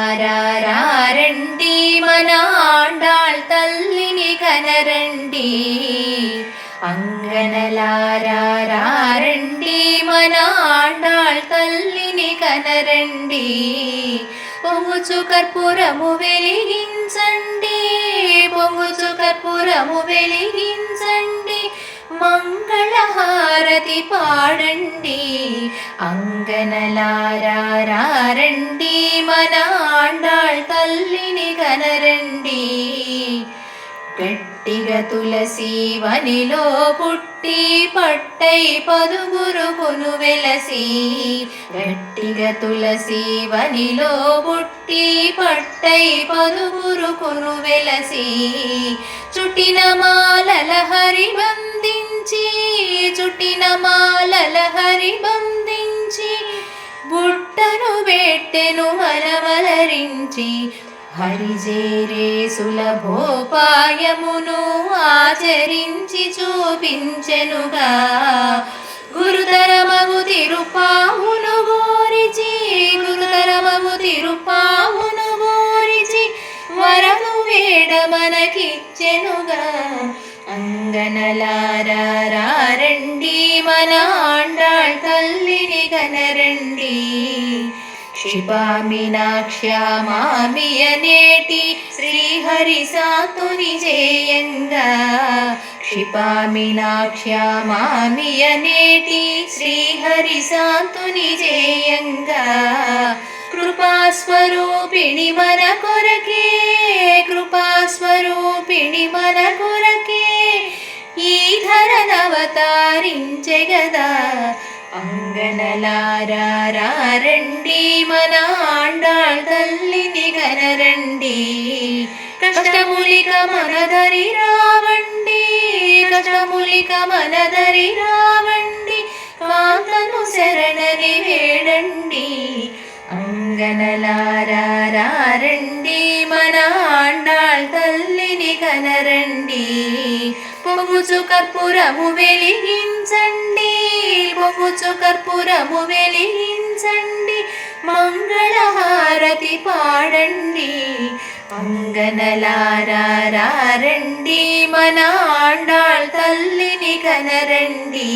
అంగనలారండి మన ఆండాళ్ తల్లిని కనరండి. అంగనలారండి మన ఆండాళ్ తల్లిని కనరండి. పొంగుచు కర్పూరము వెలిగించండి, పొంగుచు కర్పూరము వెలిగించండి, మంగళహారతి పాడండి. అంగనలారండి మన ఆండాళ్ తల్లిని కనరండి. గట్టిగా తులసి వనిలో పుట్టి పట్టై పదుగురుకును వెలసి, గట్టిగా తులసి వనిలో పుట్టి పట్టై పదుగురుకును వెలసి, చుట్టిన మాలల హరి బంధించి, చుట్టిన మాలల హరి బంధించి, బుట్టను పెట్టెను మనమలరించి, హరిజేరే సులభోపాయమును ఆచరించి చూపించెనుగా. గురుతరమగు తిరుపావును గోరిచి, గురుతరమగు తిరుపావును గోరిచి, వరము వేడ మనకిచ్చెనుగా. అంగనలారండి మన ఆండాళ్ తల్లిని కనరండి. క్షిపామినాక్ష్యామామి అనేటి శ్రీహరి సాతుని జయంగా, క్షిపామినాక్ష్యామామి అనేటి శ్రీహరి సాతుని జయంగా. కృపాస్వరూపిణి మన కొరకే, కృపాస్వరూపిణి మన కొరకే ఈ ధరనవతారించెగదా. అంగనలారండి మన ఆండాళ్ తల్లిని కనరండి. కష్టములిక మనదరి రావండి, కష్టములిక మనదరి రావండి, కాంతను శరణని వేడండి. అంగనలారండి మన ఆండాళ్ తల్లిని కనరండి. పొంగుచు కర్పూరము వెలిగించండి, పొంగుచు కర్పూరము వెలిగించండి, మంగళహారతి పాడండి. అంగనలారండి మన ఆండాళ్ తల్లిని కనరండి.